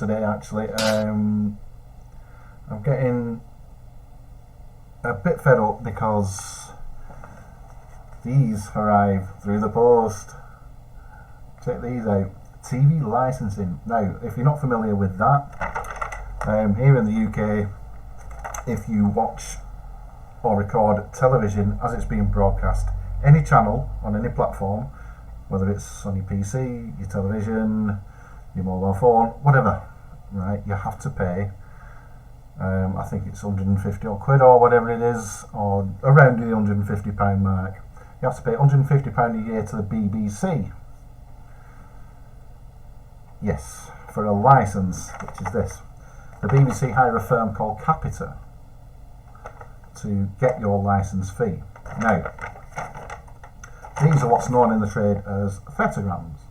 today actually. I'm getting a bit fed up because these arrive through the post. Check these out. TV licensing. Now, if you're not familiar with that, here in the UK, if you watch or record television as it's being broadcast, any channel on any platform, whether it's on your PC, your television, your mobile phone, whatever, right, you have to pay, I think it's 150 odd quid or whatever it is, or around the £150 mark. You have to pay £150 a year to the BBC. Yes, for a licence, which is this. The BBC hire a firm called Capita to get your licence fee. Now, these are what's known in the trade as photographs.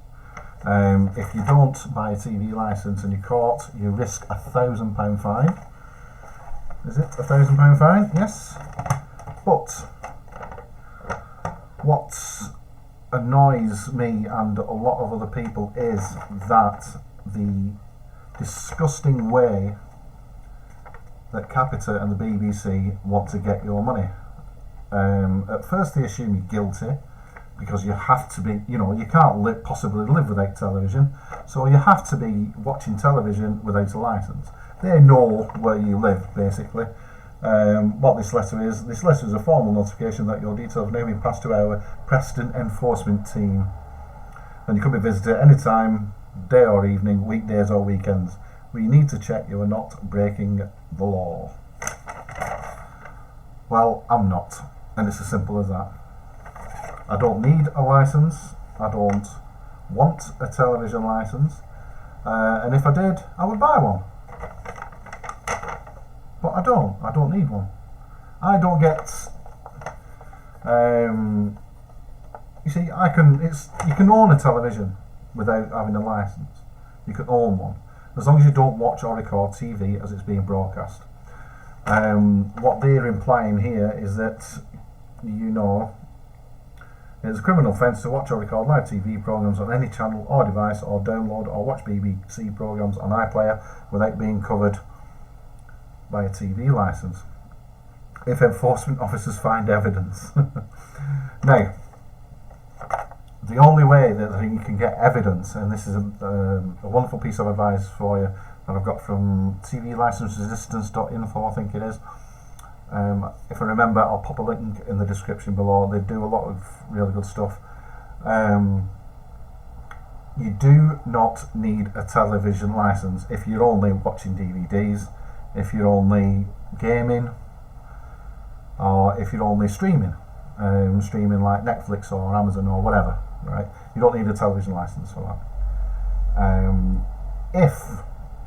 If you don't buy a TV licence and you're caught, you risk £1,000 fine. Is it £1,000 fine? Yes. But what annoys me and a lot of other people is that the disgusting way that Capita and the BBC want to get your money. At first they assume you're guilty because you have to be, you can't possibly live without television, so you have to be watching television without a licence. They know where you live, basically. What this letter is a formal notification that your details have now been passed to our Preston enforcement team, and you can be visited any time, day or evening, weekdays or weekends. We need to check you are not breaking the law. Well, I'm not, and it's as simple as that. I don't need a licence, I don't want a television licence, and if I did, I would buy one. But I don't need one. I don't get, you see, you can own a television without having a licence. You can own one, as long as you don't watch or record TV as it's being broadcast. What they're implying here is that, it's a criminal offence to watch or record live TV programmes on any channel or device, or download or watch BBC programmes on iPlayer without being covered by a TV licence, if enforcement officers find evidence. Now, the only way that you can get evidence, and this is a wonderful piece of advice for you that I've got from tvlicenceresistance.info, I think it is. If I remember, I'll pop a link in the description below. They do a lot of really good stuff. You do not need a television licence if you're only watching DVDs, if you're only gaming, or if you're only streaming, like Netflix or Amazon or whatever, right? You don't need a television licence for that. If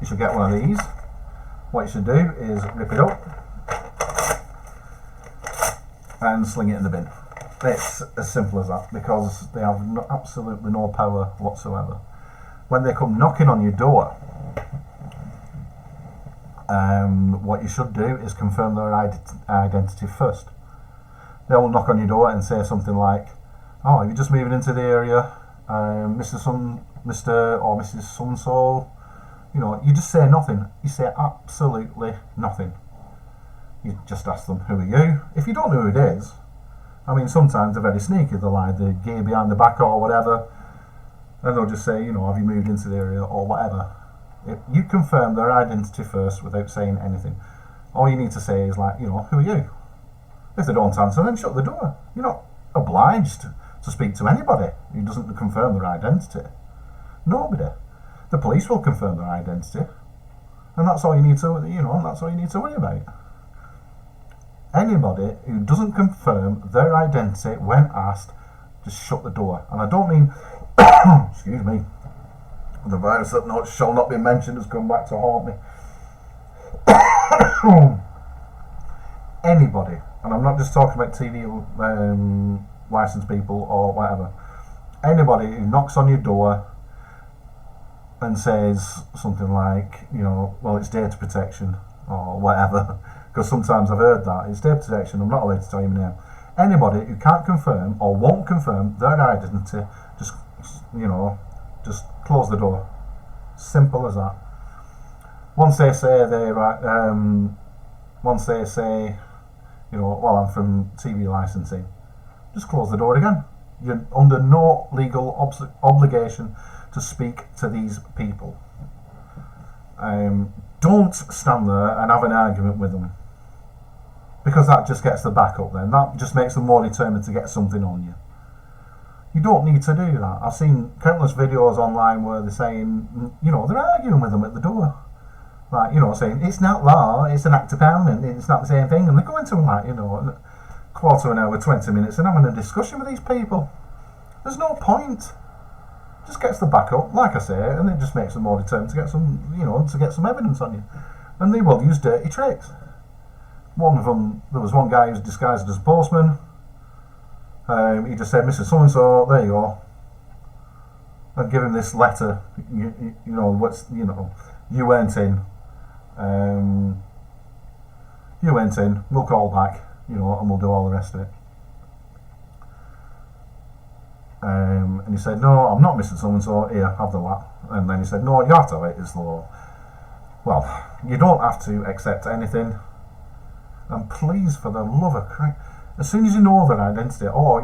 you should get one of these, what you should do is rip it up and sling it in the bin. It's as simple as that, because they have absolutely no power whatsoever. When they come knocking on your door, what you should do is confirm their identity first. They'll knock on your door and say something like, "Oh, are you just moving into the area, Mr. or Mrs. So-and-so?" You just say nothing. You say absolutely nothing. You just ask them, "Who are you?" If you don't know who it is, sometimes they're very sneaky. They'll either gear behind the back or whatever, and they'll just say, "Have you moved into the area?" or whatever. If you confirm their identity first without saying anything. All you need to say is like, "Who are you?" If they don't answer, then shut the door. You're not obliged to speak to anybody who doesn't confirm their identity. Nobody. The police will confirm their identity, and that's all you need to, that's all you need to worry about. Anybody who doesn't confirm their identity when asked, just shut the door. And I don't mean, excuse me, the virus that shall not be mentioned has come back to haunt me. Anybody, and I'm not just talking about TV licensed people or whatever, anybody who knocks on your door and says something like, well, it's data protection or whatever, because sometimes I've heard that, it's data protection, I'm not allowed to tell you my name. Anybody who can't confirm or won't confirm their identity, just close the door. Simple as that. Once they say once they say, you know, well, I'm from TV licensing, just close the door again. You're under no legal obligation to speak to these people. Don't stand there and have an argument with them, because that just gets the back up then. That just makes them more determined to get something on you. You don't need to do that. I've seen countless videos online where they're saying, you know, they're arguing with them at the door. Like, you know, saying, it's not law, it's an act of parliament, it's not the same thing. And they go into, like, you know, a quarter of an hour, 20 minutes and having a discussion with these people. There's no point. Just gets the back up, like I say, and it just makes them more determined to get some, you know, to get some evidence on you. And they will use dirty tricks. One of them, there was one guy who was disguised as a postman. He just said, Mr. So-and-so, there you go. And give him this letter, you know, what's, you know, you went in, we'll call back, you know, and we'll do all the rest of it. And he said, no, I'm not Mr. So-and-so, here, have the lot. And then he said, no, you have to have it, it's the law. Well, you don't have to accept anything. And please, for the love of Christ, as soon as you know their identity, or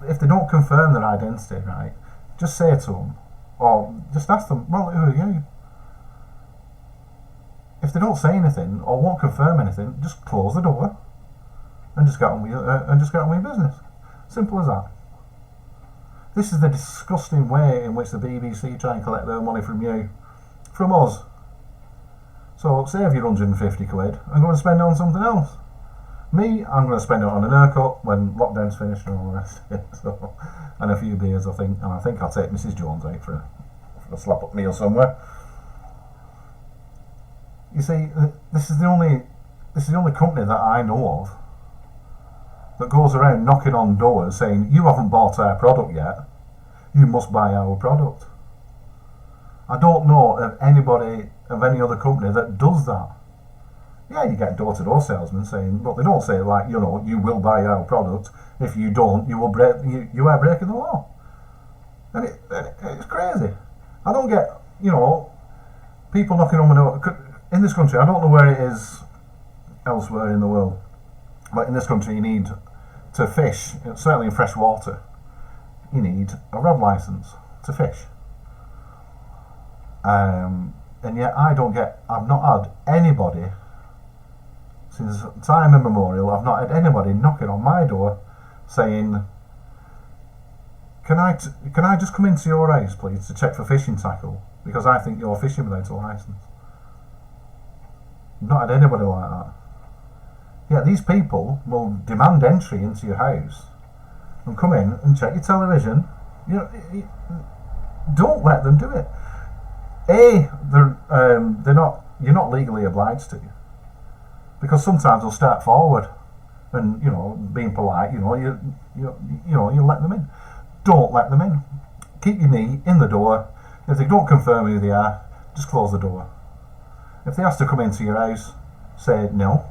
if they don't confirm their identity, right, just say to them, or just ask them, well, who are you? If they don't say anything or won't confirm anything, just close the door and just get on with your business. Simple as that. This is the disgusting way in which the BBC try and collect their money from you, from us. So save your 150 quid and go and spend it on something else. Me, I'm going to spend it on an haircut when lockdown's finished and all the rest of it. So, and a few beers, I think. And I think I'll take Mrs. Jones out for a slap-up meal somewhere. You see, this is the only company that I know of that goes around knocking on doors saying, you haven't bought our product yet, you must buy our product. I don't know of anybody, of any other company that does that. Yeah, you get door-to-door salesmen saying, but they don't say, like, you know, you will buy our product. If you don't, you will you are breaking the law. And it's crazy. I don't get, you know, people knocking on my door. In this country, I don't know where it is elsewhere in the world, but in this country you need to fish, certainly in fresh water, you need a rod license to fish. And yet I've not had anybody, since time immemorial, I've not had anybody knocking on my door saying, can I just come into your house, please, to check for fishing tackle, because I think you're fishing without a license. I've not had anybody like that. Yeah, these people will demand entry into your house and come in and check your television. You know, don't let them do it. They're not. You're not legally obliged to, because sometimes they'll start forward, and you know, being polite. You know, you let them in. Don't let them in. Keep your knee in the door. If they don't confirm who they are, just close the door. If they ask to come into your house, say no,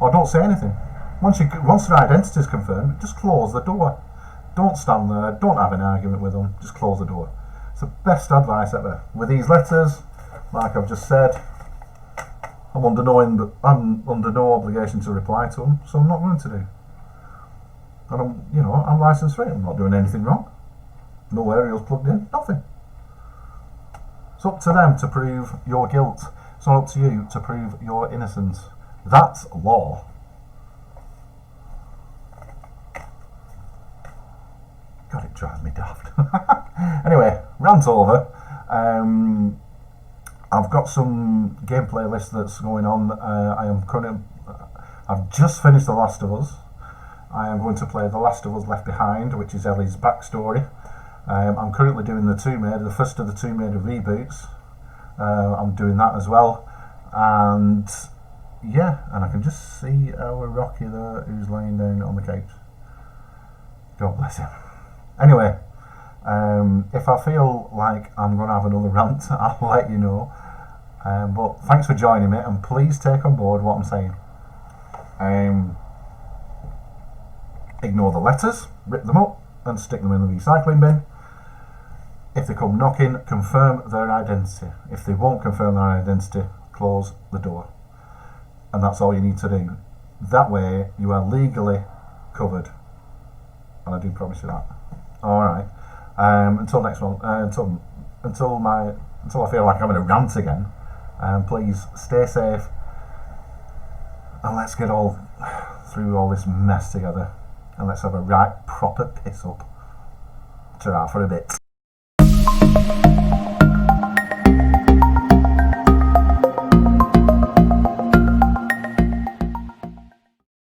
or don't say anything. Once their identity is confirmed, just close the door. Don't stand there. Don't have an argument with them. Just close the door. It's the best advice ever. With these letters, like I've just said, I'm under no obligation to reply to them, so I'm not going to do. And I'm license free. I'm not doing anything wrong. No aerials plugged in. Nothing. It's up to them to prove your guilt. It's not up to you to prove your innocence. That's law. God, it drives me daft. Anyway, rant over. I've got some gameplay list that's going on. I've just finished The Last of Us. I am going to play The Last of Us Left Behind, which is Ellie's backstory. I'm currently doing the first of the Tomb Raider reboots. I'm doing that as well, and yeah, and I can just see our Rocky there, who's laying down on the couch. God bless him. Anyway, if I feel like I'm going to have another rant, I'll let you know. But thanks for joining me, and please take on board what I'm saying. Ignore the letters, rip them up, and stick them in the recycling bin. If they come knocking, confirm their identity. If they won't confirm their identity, close the door. And that's all you need to do. That way you are legally covered. And I do promise you that. Alright. Until next one, until I feel like I'm going to rant again, please stay safe and let's get all through all this mess together and let's have a right proper piss up. Ta-ra for a bit.